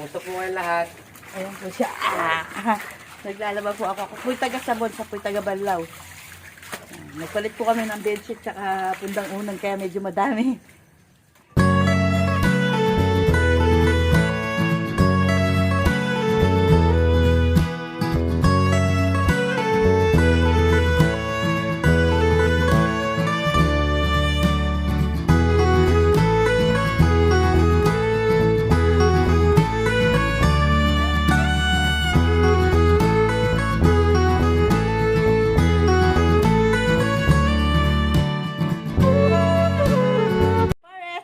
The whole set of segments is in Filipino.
Kumusta po kayo lahat? Ayan po siya. Naglalaba po ako. Ako po'y taga-sabon, sa po'y taga-Banlaw. Nagpalit po kami ng bedsheet tsaka pundang unang kaya medyo madami.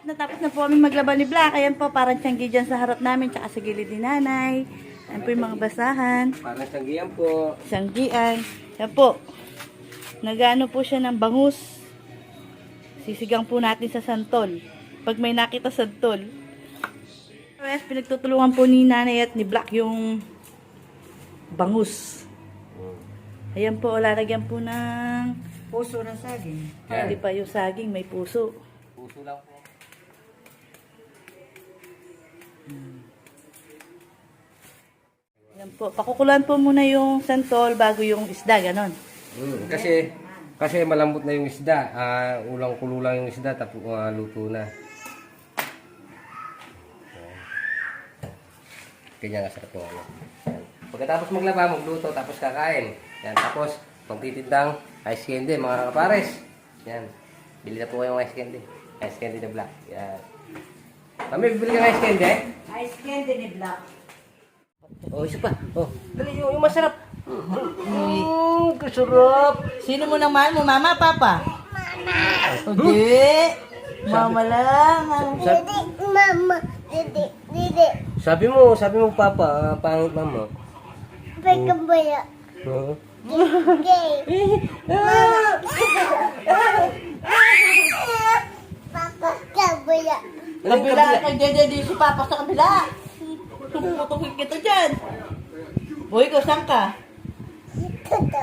Natapos na po kami maglaba ni Black. Ayan po, parang tiyanggi dyan sa harap namin, tsaka sa gilid ni Nanay. Ayan po yung mga basahan. Parang sanggihan po. Tiyanggian. Ayan po. Nagano po siya ng bangus. Sisigang po natin sa santol. Pag may nakita santol. Yes, pinagtutulungan po ni Nanay at ni Black yung bangus. Ayan po, lalagyan po ng puso ng saging. Hindi pa yung saging, may puso. Puso lang po. Yan po. Pakukulan po muna yung santol bago yung isda, ganon. Kasi malambot na yung isda. Ulang-kulo lang yung isda tapos luto na. Kanya nga sarap yung ano. Pagkatapos maglaba, magluto, tapos kakain. Yan, tapos magtitindang ice candy, mga kapares. Yan. Bili na po kayong ice candy. Ice candy na Black. Yan. Kami, bibili ka ng ice candy eh? Ice candy ni Black. Oh, isa pa. Oh, dali yung masarap. Kasarap. Sino mo nang mahal mo? Mama, papa? Mama. Hindi. Mama lang. Didi, mama. Didi. Sabi mo papa, pangit mama. Pagkabaya. Oo. Gay. Papa, kabaya. Kabila ka dyan, di si papa sa kabila. Tumutukin kita dyan. Boy ko, saan ka? Toto.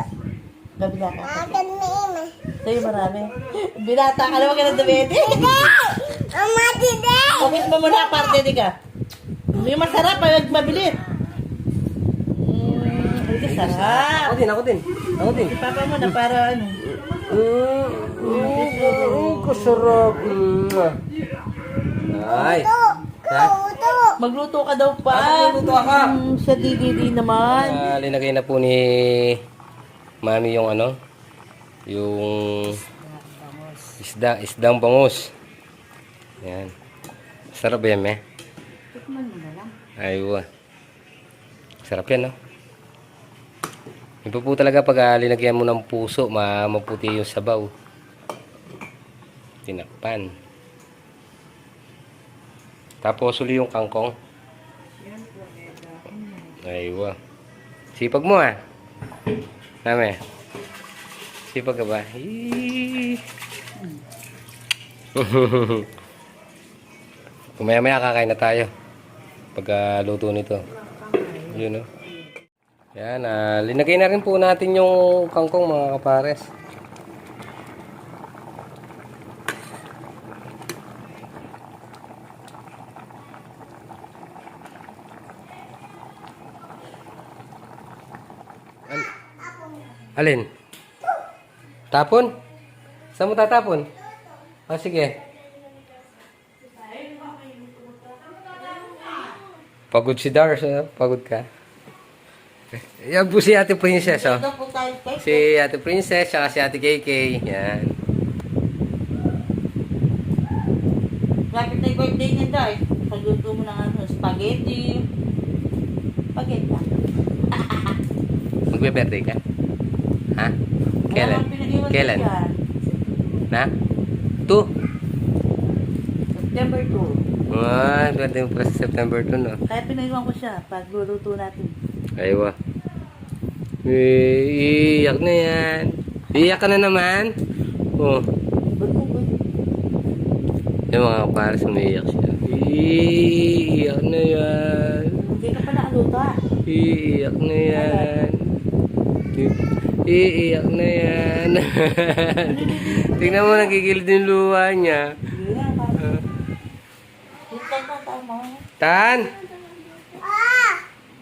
Kabila ka. Akan na ina. Sa'yo marami. Binata ka naman ka ng dumete. Mama, didi. Kumis mo muna, parte di ka. Yung masarap, pag mabilit. Ay, sarap. Ako din. Si papa mo na para ano. Kasarap. Ay. Ha? Magluto ka daw pa. Magluto ka. Sa DVD naman. Linagay na po ni Mami yung ano, yung isdang bangus. Yan. Sarap ba yan, me? Tikman mo na lang. Aywa. Sarap yan, no? Iba po talaga pag linagyan mo ng puso, maputi yung sabaw. Tinakpan. Tapos uli yung kangkong. Aywa. Sipag mo, ah. Name. Sipag ka ba? Kumaya-maya kakain na tayo. Pag luto nito. Yun, no? Yan, linagay na rin po natin yung kangkong, mga kapares. Alin? Tapon? Saan mo tatapon? Sige. Pagod si Dars, pagod ka. Yan po si Ate Princess, oh. Si Ate Princess, saka si Ate KK. Yan. Lapit na yung birthday niya daw eh. Pagluto mo ng ano, spaghetti. Spaghetti lang. Magbe-birthday ka? Ha? Kailan? Kailan? Na? 2? September 2. Birthday mo pa sa September 2, no? Kaya pinaiwan ko siya pag luluto natin. Aywa. Iiyak na yan. Iiyak ka na naman. Oh. Yung mga kapares, umiiyak siya. Iiyak na yan. Hindi ka pa nakaluto. Iiyak na yan. Iiyak na yan. Tingnan mo, nagigilid yung luha niya. Hindi na, Tan!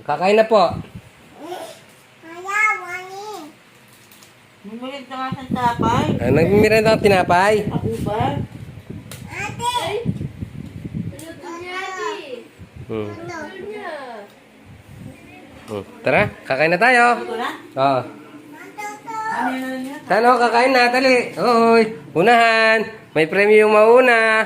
Kakain na po. Ayaw, wani. Bumalik na nga sa tapay. Nagmimiranda ng tinapay. Ako ba? Ate. Hmm. Ano? Tara, kakain na tayo. Ito na? Oo. Matuto. Ano yun niya? Saan ako kakain na? Dali. Hoy, unahan. May premyo yung mauna.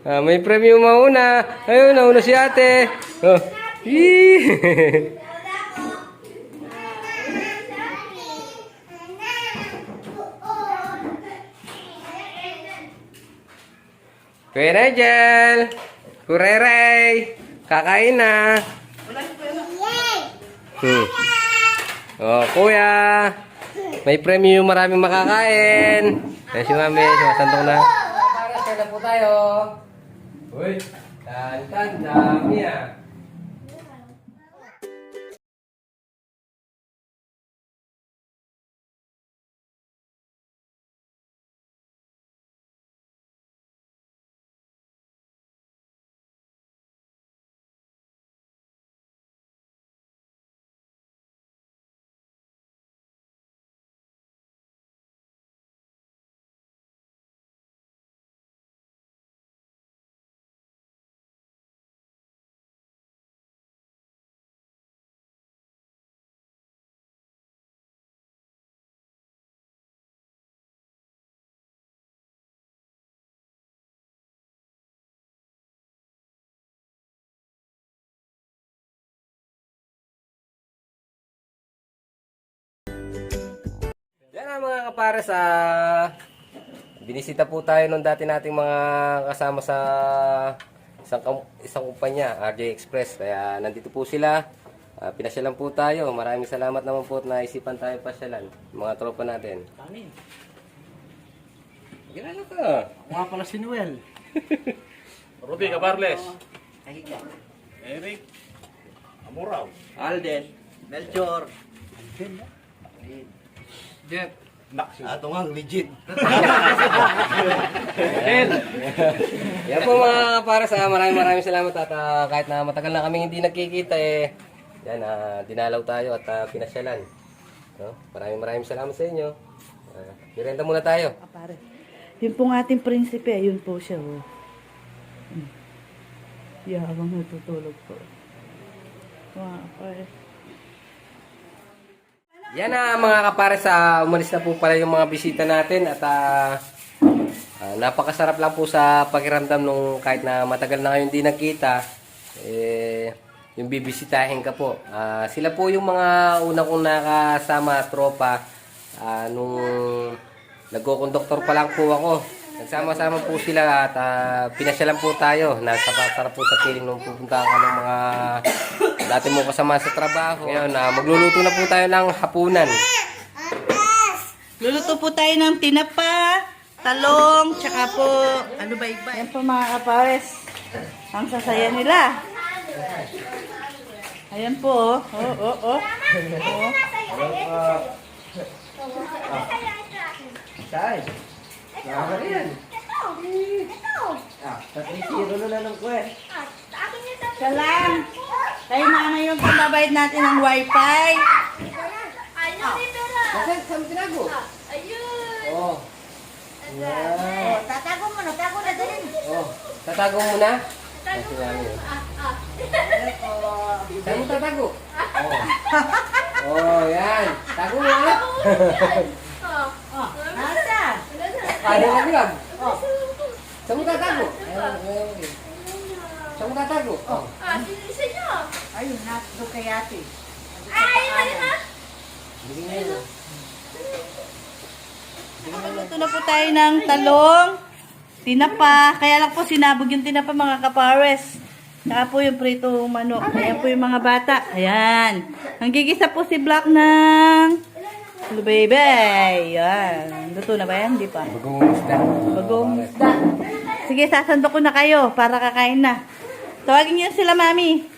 May premyo yung mauna. Ayun, nauna si ate. Oh. Yee. Kuya Nigel. Kurerey. Kakain na. Yay. Oh, kuya. May premyo yung maraming makakain. Ayan si mami, sumasandok na. Para na po tayo. Uy, tan dami ah. Yan ang mga kapares, binisita po tayo nung dati nating mga kasama sa isang kumpanya, RJ Express. Kaya nandito po sila, pinasyalan po tayo. Maraming salamat naman po at naisipan tayo pasyalan, mga tropa natin. Kanin. Kilala ka. Ako nga pala si Noel. Ruby Cabarles. Kahiga. Eric Amuraw. Alden, Melchor, Jet. ato nga legit. Yan po mga kapares, maraming salamat at kahit na matagal na kami hindi nagkikita yan, dinalaw tayo at pinasyalan. No? Maraming salamat sa inyo. Mirenda muna tayo. Pare. Yun pong ating prinsipe, yun po siya. Oh. Habang natutulog po. Mga pare. Yan na mga kapares, umalis na po pala yung mga bisita natin at napakasarap lang po sa pakiramdam nung kahit na matagal na kayo hindi nagkita, yung bibisitahin ka po. Sila po yung mga una kong nakasama tropa nung nagko-conductor pa lang po ako. Nagsama-sama po sila at pinasyalan po tayo. Napakasarap po sa feeling nung pupunta ka ng mga dati mo kasama sa trabaho. Ngayon, magluluto na po tayo ng hapunan. Luluto po tayo ng tinapa, talong, tsaka po, ano ba iba? Yan po mga kapares. Ang sasaya nila. Ayan po, oh. Saan? Nakaka yan. Tatrisiro na ng kwet. Siya lang. Tayo na ngayon pagbabayad natin ng wifi. Saan tinago? Oh. Oh, tatago mo na din. Oh. Tatago mo na? Kasi namin yun. Saan mo tatago? Oh, yan. Tago mo ha? Nasa? Kaya ka bilang? Saan mo tatago? Saan mo tatago? Oh. Ayun, nasa kay ate. Bigyan niya yun. Luto na po tayo ng talong, tinapa. Kaya lang po sinabog yung tinapa mga kapares. Saka po yung prito manok. Ayan po yung mga bata. Ayan. Nanggigisa po si Black ng lubebe. Ayan. Luto na ba yan? Hindi pa. Bagong isda. Bagong isda. Sige, sasando ko na kayo para kakain na. Tawagin niyo sila, mami.